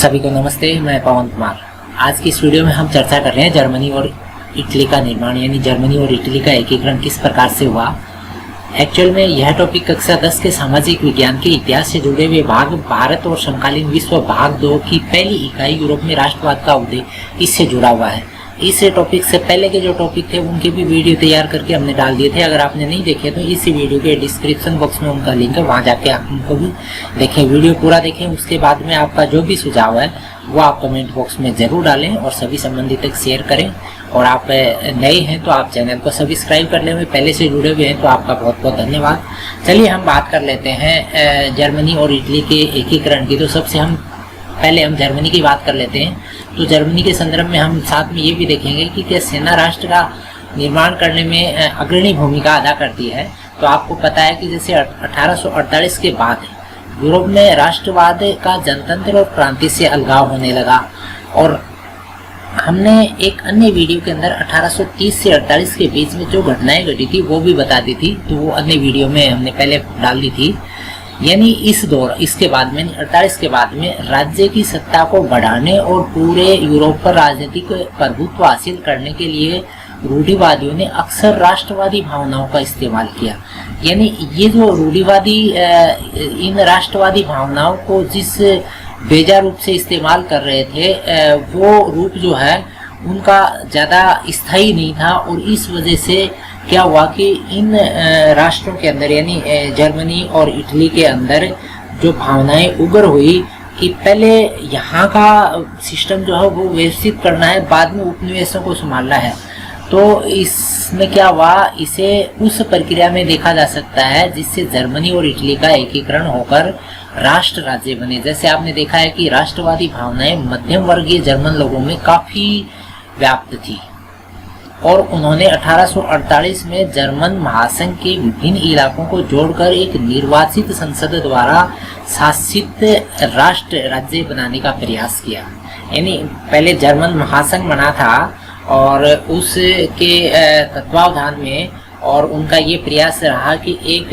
सभी को नमस्ते। मैं पवन कुमार। आज की इस वीडियो में हम चर्चा कर रहे हैं जर्मनी और इटली का निर्माण, यानी जर्मनी और इटली का एकीकरण किस प्रकार से हुआ। एक्चुअल में यह टॉपिक कक्षा 10 के सामाजिक विज्ञान के इतिहास से जुड़े हुए भाग भारत और समकालीन विश्व भाग 2 की पहली इकाई यूरोप में राष्ट्रवाद का उदय इससे जुड़ा हुआ है। इस टॉपिक से पहले के जो टॉपिक थे उनके भी वीडियो तैयार करके हमने डाल दिए थे। अगर आपने नहीं देखे तो इस वीडियो के डिस्क्रिप्शन बॉक्स में उनका लिंक है, वहां जाके आप उनको भी देखें, वीडियो पूरा देखें। उसके बाद में आपका जो भी सुझाव है वो आप कमेंट बॉक्स में जरूर डालें और सभी संबंधित तक शेयर करें। और आप नए हैं तो आप चैनल को सब्सक्राइब कर लें, पहले से जुड़े हुए हैं तो आपका बहुत बहुत धन्यवाद। चलिए हम बात कर लेते हैं जर्मनी और इटली के एकीकरण की। तो सबसे पहले हम जर्मनी की बात कर लेते हैं। तो जर्मनी के संदर्भ में हम साथ में ये भी देखेंगे कि क्या सेना राष्ट्र का निर्माण करने में अग्रणी भूमिका अदा करती है। तो आपको पता है कि जैसे 1848 के बाद यूरोप में राष्ट्रवाद का जनतंत्र और क्रांति से अलगाव होने लगा। और हमने एक अन्य वीडियो के अंदर 1830 से 48 के बीच में जो घटनाएं घटी थी वो भी बता दी थी, तो वो अन्य वीडियो में हमने पहले डाल दी थी। यानी इसके बाद में 48 के बाद में राज्य की सत्ता को बढ़ाने और पूरे यूरोप पर राजनीतिक प्रभुत्व हासिल करने के लिए रूढ़िवादियों ने अक्सर राष्ट्रवादी भावनाओं का इस्तेमाल किया। यानी ये जो रूढ़िवादी इन राष्ट्रवादी भावनाओं को जिस बेजा रूप से इस्तेमाल कर रहे थे वो रूप जो है उनका ज़्यादा स्थायी नहीं था। और इस वजह से क्या हुआ कि इन राष्ट्रों के अंदर यानी जर्मनी और इटली के अंदर जो भावनाएं उग्र हुई कि पहले यहाँ का सिस्टम जो है वो व्यवस्थित करना है, बाद में उपनिवेशों को संभालना है। तो इसमें क्या हुआ, इसे उस प्रक्रिया में देखा जा सकता है जिससे जर्मनी और इटली का एकीकरण होकर राष्ट्र राज्य बने। जैसे आपने देखा है कि राष्ट्रवादी भावनाएं मध्यम वर्गीय जर्मन लोगों में काफ़ी व्याप्त थी और उन्होंने 1848 में जर्मन महासंघ के विभिन्न इलाकों को जोड़कर एक निर्वाचित संसद द्वारा शासित राष्ट्र राज्य बनाने का प्रयास किया। यानी पहले जर्मन महासंघ बना था और उसके तत्वावधान में और उनका ये प्रयास रहा कि एक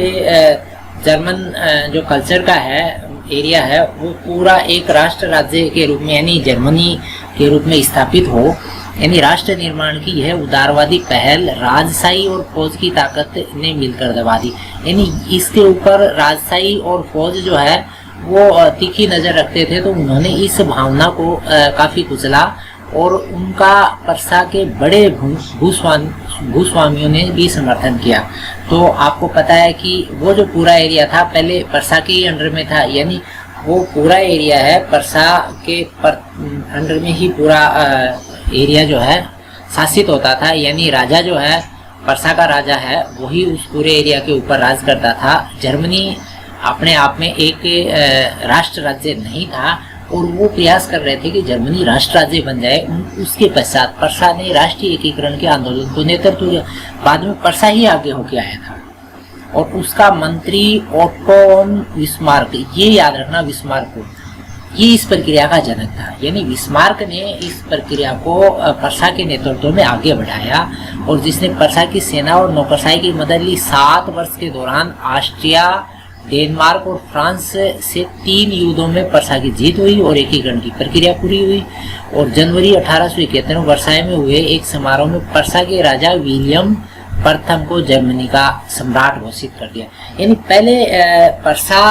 जर्मन जो कल्चर का है एरिया है वो पूरा एक राष्ट्र राज्य के रूप में यानी जर्मनी के रूप में स्थापित हो। यानी राष्ट्र निर्माण की यह उदारवादी पहल राजशाही और फौज की ताकत ने मिलकर दबा दी। यानी इसके ऊपर राजशाही और फौज जो है वो तीखी नज़र रखते थे, तो उन्होंने इस भावना को काफ़ी कुचला और उनका परसा के बड़े भूस्वामियों ने भी समर्थन किया। तो आपको पता है कि वो जो पूरा एरिया था पहले परसा के ही अंडर में था, यानी वो पूरा एरिया है परसा के अंडर में ही पूरा एरिया जो है शासित होता था। यानी राजा जो है परसा का राजा है वही उस पूरे एरिया के ऊपर राज करता था। जर्मनी अपने आप में एक राष्ट्र राज्य नहीं था और वो प्रयास कर रहे थे कि जर्मनी राष्ट्र राज्य बन जाए। उसके पश्चात परसा ने राष्ट्रीय एकीकरण के आंदोलन को नेतृत्व दिया। बाद में परसा ही आगे होके आया था और उसका मंत्री ओटो बिस्मार्क, ये याद रखना बिस्मार्क को, ये इस प्रक्रिया का जनक था। यानी बिस्मार्क ने इस प्रक्रिया को परसा के नेतृत्व में आगे बढ़ाया और जिसने परसा की सेना और नौकरशाही की मदद ली। 7 वर्ष के दौरान ऑस्ट्रिया, डेनमार्क और फ्रांस से 3 युद्धों में परसा की जीत हुई और एकीकरण की प्रक्रिया पूरी हुई। और जनवरी 1871 में वर्साई में हुए एक समारोह में परसा के राजा विलियम प्रथम को जर्मनी का सम्राट घोषित कर दिया। यानी पहले परसा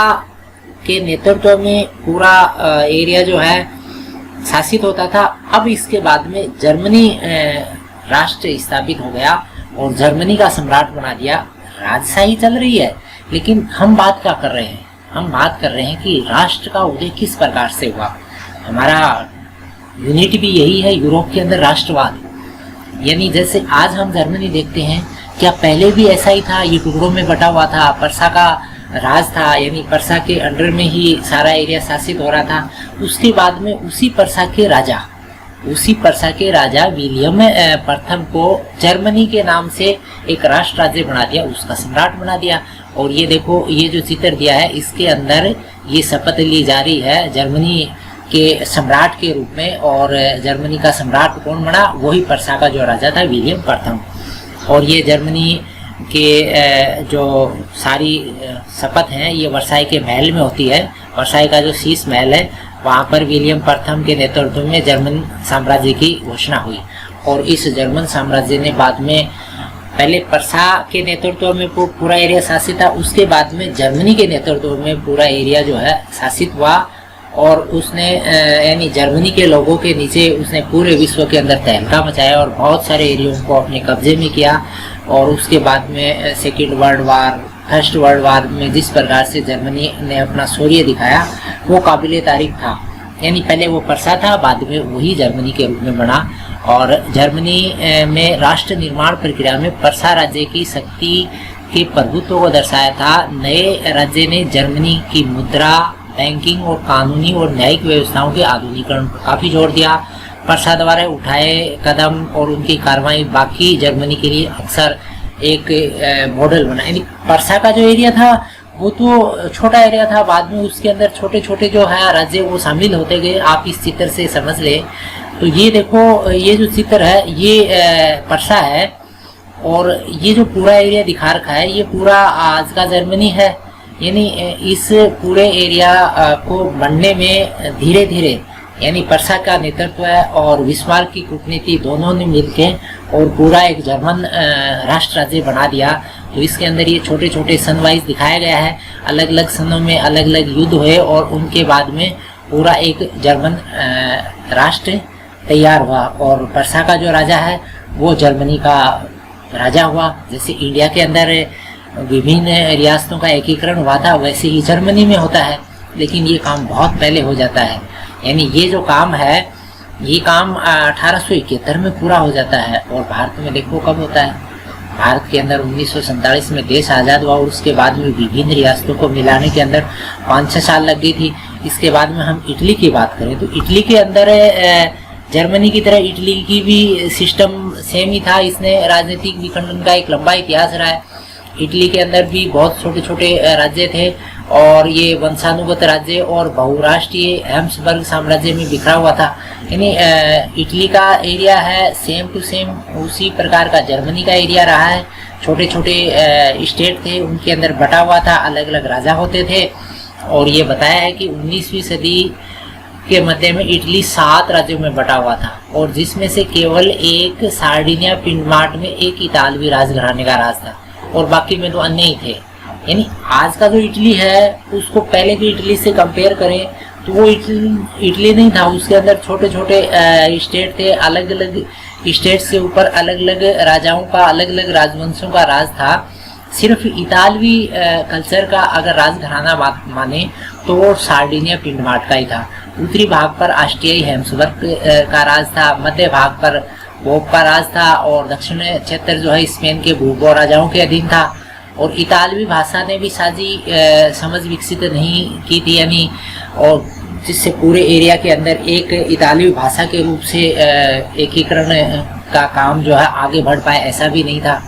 के नेतृत्व में पूरा एरिया जो है शासित होता था। अब इसके बाद में जर्मनी राष्ट्र स्थापित हो गया और जर्मनी का सम्राट बना दिया। राजशाही चल रही है, लेकिन हम बात क्या कर रहे हैं, हम बात कर रहे हैं कि राष्ट्र का उदय किस प्रकार से हुआ। हमारा यूनिट भी यही है यूरोप के अंदर, राष्ट्रवाद। यानी जैसे आज हम जर्मनी देखते हैं, क्या पहले भी ऐसा ही था, ये टुकड़ों में बटा हुआ था, परसा का राज था, यानी परसा के अंडर में ही सारा एरिया शासित हो रहा था। उसके बाद में उसी परसा के राजा विलियम प्रथम को जर्मनी के नाम से एक राष्ट्र राज्य बना दिया, उसका सम्राट बना दिया। और ये देखो, ये जो चित्र दिया है इसके अंदर ये शपथ ली जा रही है जर्मनी के सम्राट के रूप में। और जर्मनी का सम्राट कौन बना, वही परसा का जो राजा था विलियम प्रथम। और ये जर्मनी के जो सारी शपथ हैं ये वर्साई के महल में होती है। वर्साई का जो शीश महल है वहाँ पर विलियम प्रथम के नेतृत्व में जर्मन साम्राज्य की घोषणा हुई। और इस जर्मन साम्राज्य ने बाद में पहले प्रसा के नेतृत्व में पूरा एरिया शासित था, उसके बाद में जर्मनी के नेतृत्व में पूरा एरिया जो है शासित हुआ। और उसने यानी जर्मनी के लोगों के नीचे उसने पूरे विश्व के अंदर तहलका मचाया और बहुत सारे एरिया को अपने कब्जे में किया। और उसके बाद में second world war, first world war में जिस प्रकार से जर्मनी ने अपना शौर्य दिखाया वो काबिले तारीफ था। यानी पहले वो प्रसा था, बाद में वही जर्मनी के रूप में बना। और जर्मनी में राष्ट्र निर्माण प्रक्रिया में प्रसा राज्य की शक्ति के प्रभुत्व को दर्शाया था। नए राज्य ने जर्मनी की मुद्रा, बैंकिंग और कानूनी और न्यायिक व्यवस्थाओं के आधुनिकीकरण पर काफ़ी जोर दिया। प्रसा द्वारा उठाए कदम और उनकी कार्रवाई बाकी जर्मनी के लिए अक्सर एक मॉडल बना। यानी प्रसा का जो एरिया था वो तो छोटा एरिया था, बाद में उसके अंदर छोटे छोटे जो है राज्य वो शामिल होते गए। आप इस चित्र से समझ ले तो ये देखो, ये जो चित्र है ये प्रसा है और ये जो पूरा एरिया दिखा रखा है ये पूरा आज का जर्मनी है। यानी इस पूरे एरिया को बनने में धीरे धीरे यानी प्रसा का नेतृत्व है और बिस्मार्क की कूटनीति दोनों ने मिलकर और पूरा एक जर्मन राष्ट्र राज्य बना दिया। तो इसके अंदर ये छोटे छोटे सन वाइज दिखाया गया है, अलग अलग सनों में अलग अलग युद्ध हुए और उनके बाद में पूरा एक जर्मन राष्ट्र तैयार हुआ। और प्रसा का जो राजा है वो जर्मनी का राजा हुआ। जैसे इंडिया के अंदर विभिन्न रियासतों का एकीकरण हुआ था वैसे ही जर्मनी में होता है, लेकिन ये काम बहुत पहले हो जाता है। यानी ये जो काम है ये काम 1871 में पूरा हो जाता है। और भारत में देखो कब होता है, भारत के अंदर 1947 में देश आज़ाद हुआ और उसके बाद में विभिन्न रियासतों को मिलाने के अंदर 5-6 साल लग गई थी। इसके बाद में हम इटली की बात करें तो इटली के अंदर जर्मनी की तरह इटली की भी सिस्टम सेम ही था। इसने राजनीतिक विखंडन का एक लंबा इतिहास रहा है। इटली के अंदर भी बहुत छोटे छोटे राज्य थे और ये वंशानुगत राज्य और बहुराष्ट्रीय हैब्सबर्ग साम्राज्य में बिखरा हुआ था। यानी इटली का एरिया है सेम टू सेम उसी प्रकार का जर्मनी का एरिया रहा है। छोटे छोटे स्टेट थे, उनके अंदर बटा हुआ था, अलग अलग राजा होते थे। और ये बताया है कि 19वीं सदी के मध्य में इटली 7 राज्यों में बटा हुआ था और जिसमें से केवल एक सार्डिनिया पिंडमार्ट में एक इतालवी राजघराने का राज था और बाकी में तो अन्य ही थे। यानी आज का जो इटली है उसको पहले की इटली से कंपेयर करें तो वो इटली नहीं था, उसके अंदर छोटे छोटे स्टेट थे, अलग अलग स्टेट्स के ऊपर अलग अलग राजाओं का, अलग अलग राजवंशों का राज था। सिर्फ इतालवी कल्चर का अगर राजघराना माने तो वो सार्डिनिया पिंडमार्ट का ही था। उत्तरी भाग पर ऑस्ट्रियाई हैब्सबर्ग का राज था, मध्य भाग पर पोप का राज था और दक्षिण क्षेत्र जो है स्पेन के भूगोल राजाओं के अधीन था। और इतालवी भाषा ने भी साझी समझ विकसित नहीं की थी, यानी और जिससे पूरे एरिया के अंदर एक इतालवी भाषा के रूप से एकीकरण का काम जो है आगे बढ़ पाए ऐसा भी नहीं था।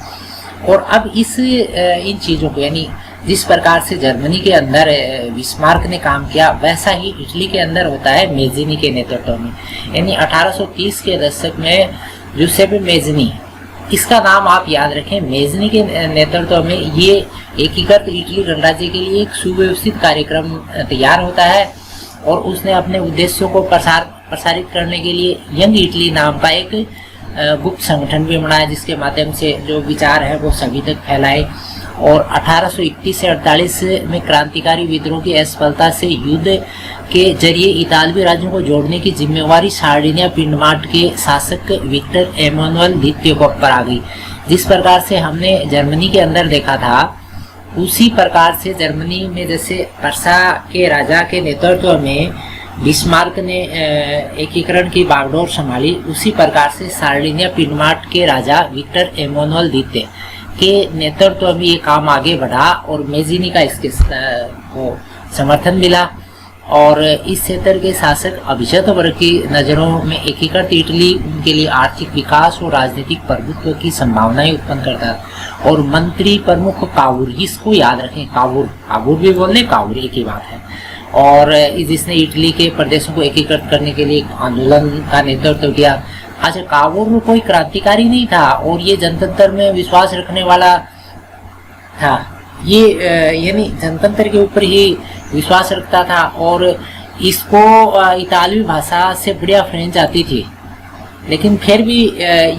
और अब इन चीज़ों को यानी जिस प्रकार से जर्मनी के अंदर बिस्मार्क ने काम किया वैसा ही इटली के अंदर होता है मेज़िनी के नेतृत्व में। यानी 1830 के दशक में जूसेppe मेज़िनी, इसका नाम आप याद रखें, मेज़िनी के नेतृत्व में ये एकीकृत इटली गणराज्य के लिए एक सुव्यवस्थित कार्यक्रम तैयार होता है और उसने अपने उद्देश्यों को प्रसारित करने के लिए यंग इटली नाम का एक गुप्त संगठन भी बनाया जिसके माध्यम से जो विचार है वो सभी तक फैलाए। और 1831 से 48 में क्रांतिकारी विद्रोह की असफलता से युद्ध के जरिए इतालवी राज्यों को जोड़ने की जिम्मेवारी सार्डिनिया पिंडमार्ट के शासक विक्टर एमानुएल द्वितीय को पर आ गई। जिस प्रकार से हमने जर्मनी के अंदर देखा था उसी प्रकार से जर्मनी में जैसे प्रसा के राजा के नेतृत्व में बिस्मार्क ने एकीकरण की बागडोर संभाली, उसी प्रकार से सार्डिनिया पिंडमार्ट के राजा विक्टर एमानुएल द्वितीय के नेतृत्व में ये काम आगे बढ़ा और मेज़िनी का इसके को समर्थन मिला। और इस क्षेत्र के शासक अभिजात वर्ग की नज़रों में एकीकृत इटली उनके लिए आर्थिक विकास और राजनीतिक प्रभुत्व की संभावनाएं उत्पन्न करता है। और मंत्री प्रमुख कावूर, इसको याद रखें, कावूर भी बोल दें, कावूर एक ही बात है। और जिसने इटली के प्रदेशों को एकीकृत करने के लिए आंदोलन का नेतृत्व किया। अच्छा, कावूर कोई क्रांतिकारी नहीं था और ये जनतंत्र में विश्वास रखने वाला था, ये यानी जनतंत्र के ऊपर ही विश्वास रखता था। और इसको इतालवी भाषा से बढ़िया फ्रेंच आती थी, लेकिन फिर भी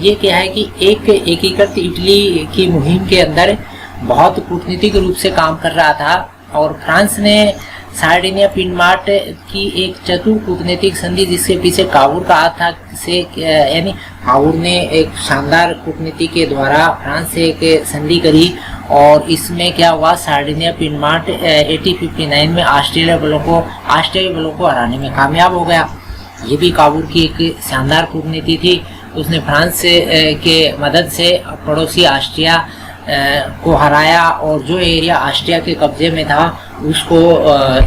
ये क्या है कि एक एकीकृत इटली की मुहिम के अंदर बहुत कूटनीतिक रूप से काम कर रहा था और फ्रांस ने सार्डिनिया पिंडमार्ट की एक चतुर कूटनीतिक संधि, जिसके पीछे काबूल का हाथ था, से यानी काबूल ने एक शानदार कूटनीति के द्वारा फ्रांस से एक संधि करी और इसमें क्या हुआ, सार्डिनिया पिंडमार्ट 1859 में ऑस्ट्रेलिया बलों को हराने में कामयाब हो गया। ये भी काबूल की एक शानदार कूटनीति थी। उसने फ्रांस के मदद से पड़ोसी ऑस्ट्रिया को हराया और जो एरिया ऑस्ट्रिया के कब्जे में था उसको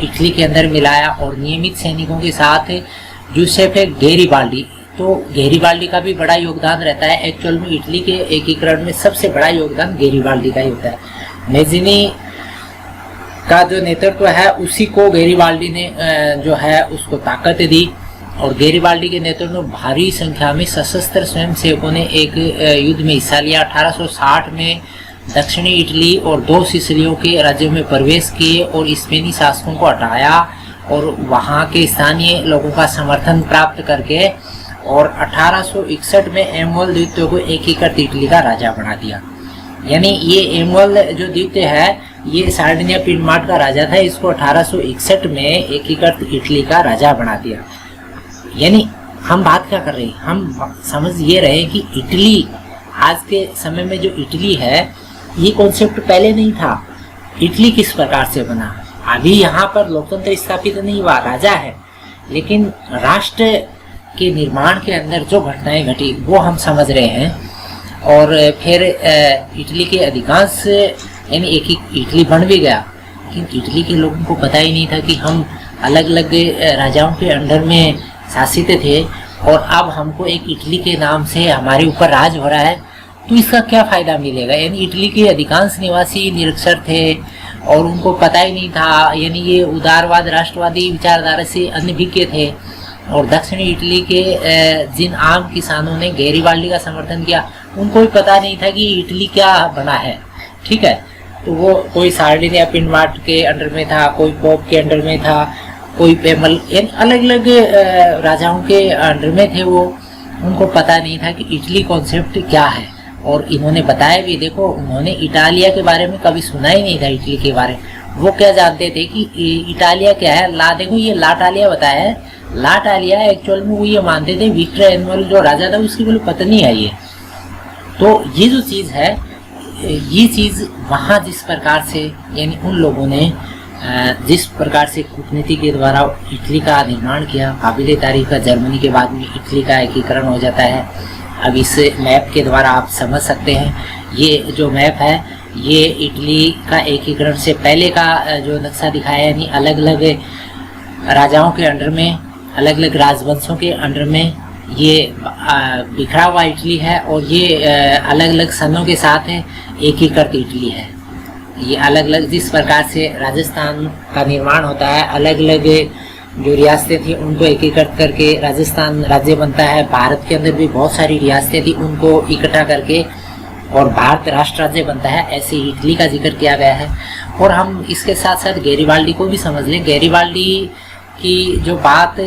इटली के अंदर मिलाया और नियमित सैनिकों के साथ जूसेफे गैरिबाल्डी, तो गैरिबाल्डी का भी बड़ा योगदान रहता है। एक्चुअल में इटली के एकीकरण में सबसे बड़ा योगदान गैरिबाल्डी का ही होता है। मेज़िनी का जो नेतृत्व है उसी को गैरिबाल्डी ने जो है उसको ताकत दी और गैरिबाल्डी के नेतृत्व में भारी संख्या में सशस्त्र स्वयंसेवकों ने एक युद्ध में हिस्सा लिया। 1860 में दक्षिणी इटली और 2 सिसिलियों के राज्यों में प्रवेश किए और स्पेनी शासकों को हटाया और वहां के स्थानीय लोगों का समर्थन प्राप्त करके और 1861 में एमुअल द्वितीय को एकीकृत इटली का राजा बना दिया। यानी ये एमुअल जो द्वितीय है ये सार्डिनिया पिंडमार्ट का राजा था, इसको 1861 में एकीकृत इटली का राजा बना दिया। यानी हम बात क्या कर रहे हैं, हम समझ ये रहे हैं कि इटली आज के समय में जो इटली है ये कॉन्सेप्ट पहले नहीं था। इटली किस प्रकार से बना, अभी यहाँ पर लोकतंत्र स्थापित नहीं हुआ, राजा है, लेकिन राष्ट्र के निर्माण के अंदर जो घटनाएं घटी वो हम समझ रहे हैं। और फिर इटली के अधिकांश यानी एक इटली बन भी गया, लेकिन इटली के लोगों को पता ही नहीं था कि हम अलग अलग राजाओं के अंडर में शासित थे और अब हमको एक इटली के नाम से हमारे ऊपर राज हो रहा है, तो इसका क्या फ़ायदा मिलेगा। यानी इटली के अधिकांश निवासी निरक्षर थे और उनको पता ही नहीं था, यानी ये उदारवाद राष्ट्रवादी विचारधारा से अनभिज्ञ थे। और दक्षिणी इटली के जिन आम किसानों ने गैरिबाल्डी का समर्थन किया उनको भी पता नहीं था कि इटली क्या बना है, ठीक है। तो वो कोई सार्डिनिया पिंडमार्ट के अंडर में था, कोई पोप के अंडर में था, कोई पेमल, यानी अलग अलग राजाओं के अंडर में थे। वो उनको पता नहीं था कि इटली कॉन्सेप्ट क्या है और इन्होंने बताया भी। देखो, उन्होंने इटालिया के बारे में कभी सुना ही नहीं था, इटली के बारे में। वो क्या जानते थे कि इटालिया क्या है। देखो ये लाटालिया बताया है, लाटालिया एक्चुअल में वो ये मानते थे विक्टर एनुअल जो राजा था उसकी बोले पत्नी है ये। तो ये जो चीज़ है, ये चीज़ वहाँ जिस प्रकार से यानी उन लोगों ने जिस प्रकार से कूटनीति के द्वारा इटली का निर्माण किया, काबिले तारीफ का। जर्मनी के बाद में इटली का एकीकरण हो जाता है। अब इस मैप के द्वारा आप समझ सकते हैं, ये जो मैप है ये इटली का एकीकरण से पहले का जो नक्शा दिखाया है, यानी अलग अलग राजाओं के अंडर में, अलग अलग राजवंशों के अंडर में ये बिखरा हुआ इटली है और ये अलग अलग सनों के साथ एकीकृत इटली है। ये अलग अलग जिस प्रकार से राजस्थान का निर्माण होता है, अलग अलग जो रियासतें थी उनको एकीकृत करके राजस्थान राज्य बनता है। भारत के अंदर भी बहुत सारी रियासतें थी, उनको इकट्ठा करके और भारत राष्ट्र राज्य बनता है। ऐसे ही इटली का जिक्र किया गया है। और हम इसके साथ साथ गैरिबाल्डी को भी समझ लें। गैरिबाल्डी की जो बात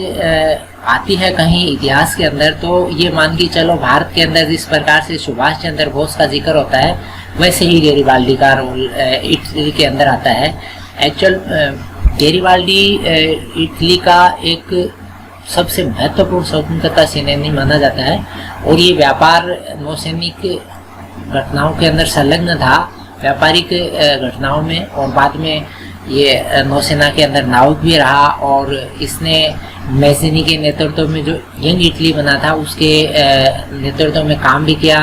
आती है कहीं इतिहास के अंदर, तो ये मान के चलो भारत के अंदर जिस प्रकार से सुभाष चंद्र बोस का जिक्र होता है वैसे ही गैरिबाल्डी का रोल इटली के अंदर आता है। एक्चुअल गैरिबाल्डी इटली का एक सबसे महत्वपूर्ण स्वतंत्रता सेनानी माना जाता है और ये व्यापार नौसैनिक घटनाओं के अंदर संलग्न था, व्यापारिक घटनाओं में। और बाद में ये नौसेना के अंदर नाविक भी रहा और इसने मेज़िनी के नेतृत्व में जो यंग इटली बना था उसके नेतृत्व में काम भी किया।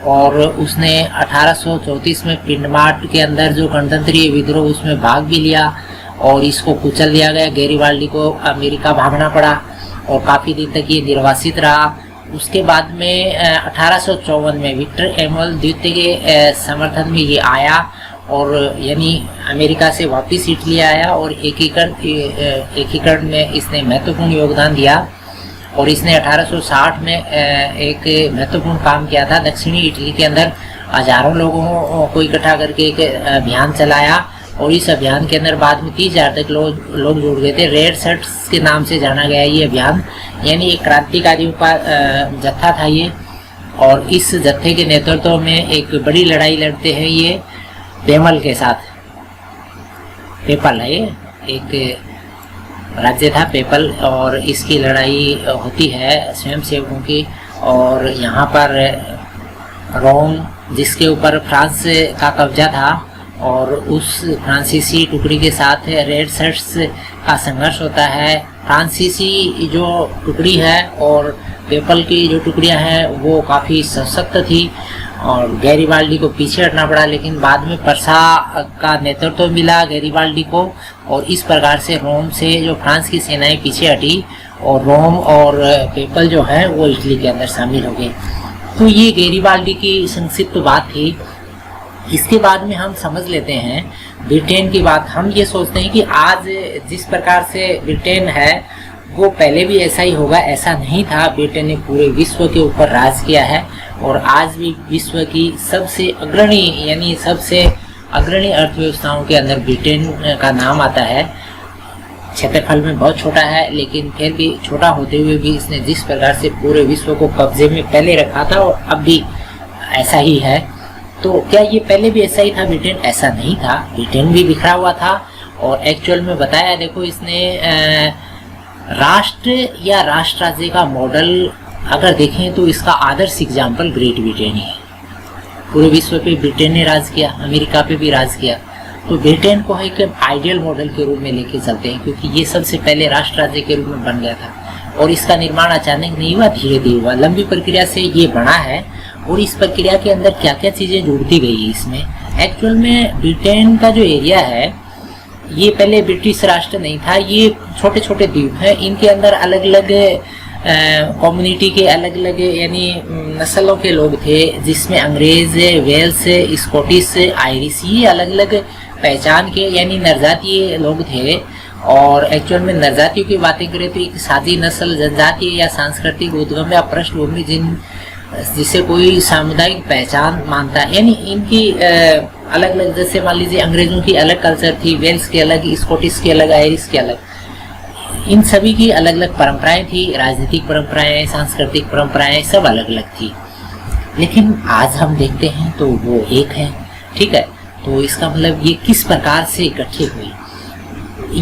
और उसने 1834 में पिंडमार्ट के अंदर जो गणतंत्रीय विद्रोह उसमें भाग भी लिया और इसको कुचल दिया गया। गैरिबाल्डी को अमेरिका भागना पड़ा और काफ़ी दिन तक ये निर्वासित रहा। उसके बाद में 1854 में विक्टर एमुअल द्वितीय के समर्थन में ये आया और यानी अमेरिका से वापस इटली आया और एकीकरण में इसने महत्वपूर्ण योगदान दिया। और इसने 1860 में एक महत्वपूर्ण काम किया था। दक्षिणी इटली के अंदर हजारों लोगों को इकट्ठा करके एक अभियान चलाया और इस अभियान के अंदर बाद में 30,000 तक लोग जुड़ गए थे। रेड शर्ट्स के नाम से जाना गया ये अभियान, यानी एक क्रांतिकारियों का जत्था था ये। और इस जत्थे के नेतृत्व में एक बड़ी लड़ाई लड़ते हैं ये पेमल के साथ। पेपल है ये, एक राज्य था पेपल, और इसकी लड़ाई होती है स्वयंसेवकों की। और यहाँ पर रोम, जिसके ऊपर फ्रांस का कब्जा था, और उस फ्रांसीसी टुकड़ी के साथ रेड शर्ट्स का संघर्ष होता है। फ्रांसीसी जो टुकड़ी है और पेपल की जो टुकड़ियां हैं वो काफ़ी सशक्त थी, और गैरीबाल्डी को पीछे हटना पड़ा। लेकिन बाद में परसा का नेतृत्व मिला गैरीबाल्डी को, और इस प्रकार से रोम से जो फ्रांस की सेनाएं पीछे हटी, और रोम और पेपल जो है वो इटली के अंदर शामिल हो गए। तो ये गैरीबाल्डी की संक्षिप्त बात थी। इसके बाद में हम समझ लेते हैं ब्रिटेन की बात। हम ये सोचते हैं कि आज जिस प्रकार से ब्रिटेन है वो पहले भी ऐसा ही होगा, ऐसा नहीं था। ब्रिटेन ने पूरे विश्व के ऊपर राज किया है, और आज भी विश्व की सबसे अग्रणी यानी सबसे अग्रणी अर्थव्यवस्थाओं के अंदर ब्रिटेन का नाम आता है। क्षेत्रफल में बहुत छोटा है, लेकिन फिर भी छोटा होते हुए भी इसने जिस प्रकार से पूरे विश्व को कब्जे में पहले रखा था, और अब भी ऐसा ही है। तो क्या ये पहले भी ऐसा ही था ब्रिटेन? ऐसा नहीं था, ब्रिटेन भी बिखरा हुआ था। और एक्चुअल में बताया, देखो इसने राष्ट्र या राष्ट्र राज्य का मॉडल अगर देखें तो इसका आदर्श एग्जाम्पल ग्रेट ब्रिटेन ही है। पूरे विश्व पे ब्रिटेन ने राज किया, अमेरिका पे भी राज किया। तो ब्रिटेन को एक आइडियल मॉडल के रूप में लेके चलते हैं, क्योंकि ये सबसे पहले राष्ट्र राज्य के रूप में बन गया था। और इसका निर्माण अचानक नहीं हुआ, धीरे धीरे हुआ, लंबी प्रक्रिया से ये बना है। और इस प्रक्रिया के अंदर क्या क्या चीज़ें जुड़ती गई है इसमें। एक्चुअल में ब्रिटेन का जो एरिया है ये पहले ब्रिटिश राष्ट्र नहीं था, ये छोटे छोटे द्वीप हैं। इनके अंदर अलग अलग कम्युनिटी के अलग अलग यानी नस्लों के लोग थे, जिसमें अंग्रेज, वेल्स, स्कॉटिश, आयरिश, ये अलग अलग पहचान के यानी नरजातीय लोग थे। और एक्चुअल में नरजातियों की बातें करें तो एक सादी नस्ल, जनजातीय या सांस्कृतिक उद्गम या पृष्ठभूमि जिसे कोई सामुदायिक पहचान मानता है, यानी इनकी अलग अलग, जैसे मान लीजिए अंग्रेजों की अलग कल्चर थी, वेल्स की अलग, स्कॉटिश की अलग, आयरिश की अलग, इन सभी की अलग अलग परंपराएं थी, राजनीतिक परंपराएं, सांस्कृतिक परंपराएं सब अलग अलग थी। लेकिन आज हम देखते हैं तो वो एक है, ठीक है। तो इसका मतलब ये किस प्रकार से इकट्ठी हुई,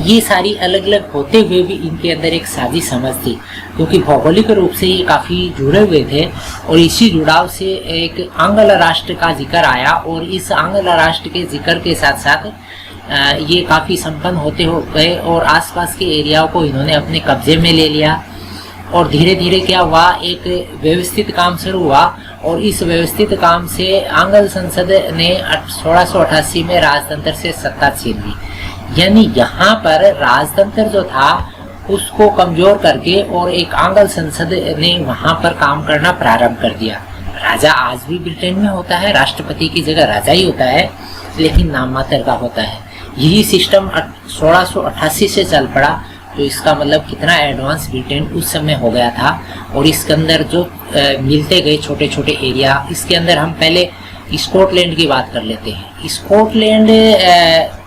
ये सारी अलग अलग होते हुए भी इनके अंदर एक साझी समझ थी, क्योंकि भौगोलिक रूप से ये काफ़ी जुड़े हुए थे। और इसी जुड़ाव से एक आंग्ल राष्ट्र का जिक्र आया, और इस आंग्ल राष्ट्र के जिक्र के साथ साथ ये काफ़ी संपन्न होते हो गए, और आसपास के एरियाओं को इन्होंने अपने कब्जे में ले लिया। और धीरे धीरे क्या हुआ, एक व्यवस्थित काम शुरू हुआ, और इस व्यवस्थित काम से आंग्ल संसद ने 1688 में राजतंत्र से सत्ता छीन ली। यानी यहाँ पर राजतंत्र जो था उसको कमजोर करके और एक आंग्ल संसद ने वहाँ पर काम करना प्रारंभ कर दिया। राजा आज भी ब्रिटेन में होता है, राष्ट्रपति की जगह राजा ही होता है, लेकिन नाम मात्र का होता है। यही सिस्टम 1688 से चल पड़ा। तो इसका मतलब कितना एडवांस ब्रिटेन उस समय हो गया था। और इसके अंदर जो मिलते गए छोटे छोटे एरिया, इसके अंदर हम पहले स्कॉटलैंड की बात कर लेते हैं। स्कॉटलैंड,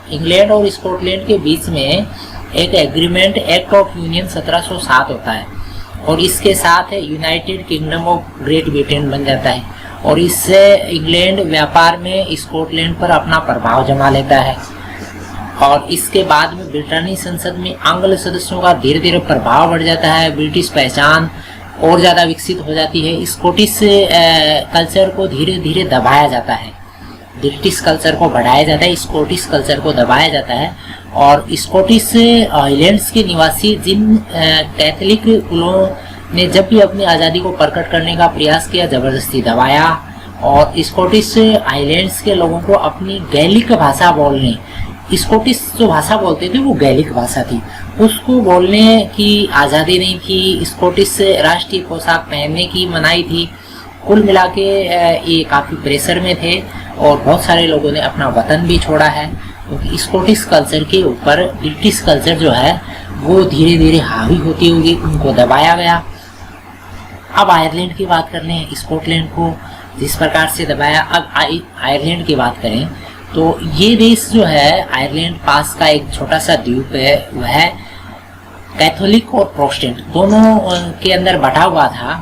इंग्लैंड और स्कॉटलैंड के बीच में एक एग्रीमेंट, एक्ट ऑफ यूनियन 1707 होता है, और इसके साथ United kingdom of great Britain बन जाता है। और इससे इंग्लैंड व्यापार में स्कॉटलैंड पर अपना प्रभाव जमा लेता है। और इसके बाद में ब्रिटानी संसद में आंग्ल सदस्यों का धीरे धीरे प्रभाव बढ़ जाता है, ब्रिटिश पहचान और ज़्यादा विकसित हो जाती है। स्कॉटिश कल्चर को धीरे धीरे दबाया जाता है, ब्रिटिश कल्चर को बढ़ाया जाता है, स्कॉटिश कल्चर को दबाया जाता है। और स्कॉटिश आइलैंड्स के निवासी जिन कैथोलिक कुलों ने जब भी अपनी आज़ादी को प्रकट करने का प्रयास किया, ज़बरदस्ती दबाया। और स्कॉटिश आइलैंड्स के लोगों को अपनी गैलिक भाषा बोलने, स्कॉटिश जो भाषा बोलते थे वो गैलिक भाषा थी, उसको बोलने की आज़ादी नहीं थी। स्कॉटिश राष्ट्रीय पोशाक पहनने की मनाही थी। कुल मिला के ये काफ़ी प्रेशर में थे, और बहुत सारे लोगों ने अपना वतन भी छोड़ा है, क्योंकि स्कॉटिश कल्चर के ऊपर ब्रिटिश कल्चर जो है वो धीरे धीरे हावी होती हुई उनको दबाया गया। अब आयरलैंड की बात कर लें, स्कॉटलैंड को जिस प्रकार से दबाया। अब आयरलैंड की बात करें तो ये देश जो है आयरलैंड पास का एक छोटा सा द्वीप है, वह कैथोलिक और प्रोटेस्टेंट दोनों के अंदर बटा हुआ था।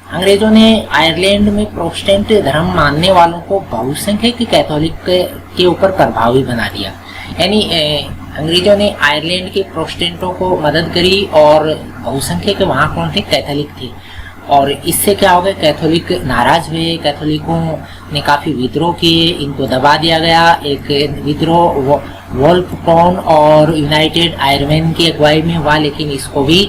अंग्रेजों ने आयरलैंड में प्रोटेस्टेंट धर्म मानने वालों को बहुसंख्यक कैथोलिक के ऊपर प्रभावी बना दिया। यानी अंग्रेजों ने आयरलैंड के प्रोटेस्टेंटों को मदद करी और बहुसंख्यक वहाँ कौन थे, कैथोलिक थे। और इससे क्या हो गया, कैथोलिक नाराज हुए, कैथोलिकों ने काफ़ी विद्रोह किए, इनको दबा दिया गया। एक विद्रोह वोल्फटॉन और यूनाइटेड आयरमैन की अगुवाई में हुआ, लेकिन इसको भी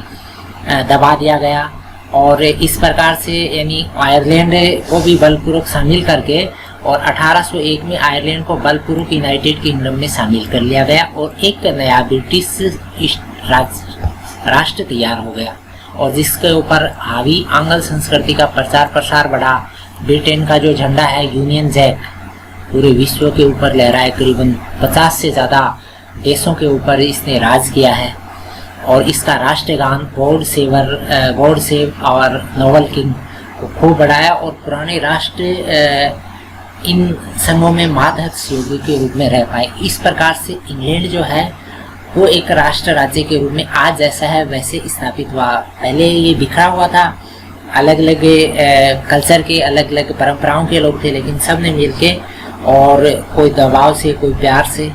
दबा दिया गया। और इस प्रकार से यानी आयरलैंड को भी बलपूर्वक शामिल करके और 1801 में आयरलैंड को बलपूर्वक यूनाइटेड किंगडम में शामिल कर लिया गया और एक नया ब्रिटिश राष्ट्र तैयार हो गया और जिसके ऊपर हावी आंग्ल संस्कृति का प्रचार प्रसार बढ़ा। ब्रिटेन का जो झंडा है यूनियन जैक पूरे विश्व के ऊपर लहराए, करीबन 50 से ज़्यादा देशों के ऊपर इसने राज किया है। और इसका राष्ट्रगान गॉड सेव और नोबल किंग को खूब बढ़ाया और पुराने राष्ट्र इन संघों में माध्यक्ष योगी के रूप में रह पाए। इस प्रकार से इंग्लैंड जो है वो एक राष्ट्र राज्य के रूप में आज जैसा है वैसे स्थापित हुआ। पहले ये बिखरा हुआ था, अलग अलग कल्चर के अलग अलग परंपराओं के लोग थे, लेकिन सब ने मिल के और कोई दबाव से कोई प्यार से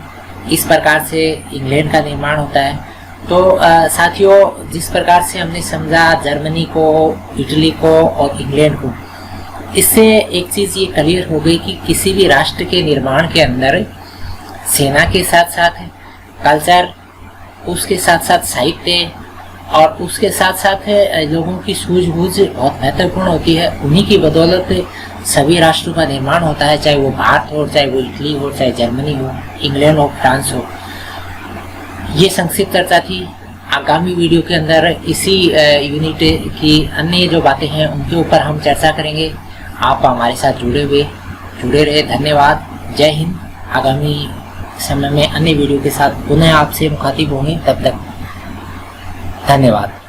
इस प्रकार से इंग्लैंड का निर्माण होता है। तो साथियों, जिस प्रकार से हमने समझा जर्मनी को, इटली को और इंग्लैंड को, इससे एक चीज़ ये क्लियर हो गई कि किसी भी राष्ट्र के निर्माण के अंदर सेना के साथ साथ कल्चर, उसके साथ साथ साहित्य और उसके साथ साथ लोगों की सूझबूझ बहुत महत्वपूर्ण होती है। उन्हीं की बदौलत सभी राष्ट्रों का निर्माण होता है, चाहे वो भारत हो, चाहे वो इटली हो, चाहे जर्मनी हो, इंग्लैंड हो, फ्रांस हो। ये संक्षिप्त चर्चा थी। आगामी वीडियो के अंदर इसी यूनिट की अन्य जो बातें हैं उनके ऊपर हम चर्चा करेंगे। आप हमारे साथ जुड़े रहे। धन्यवाद। जय हिंद। आगामी समय में अन्य वीडियो के साथ पुनः आपसे मुखातिब होंगे। तब तक धन्यवाद।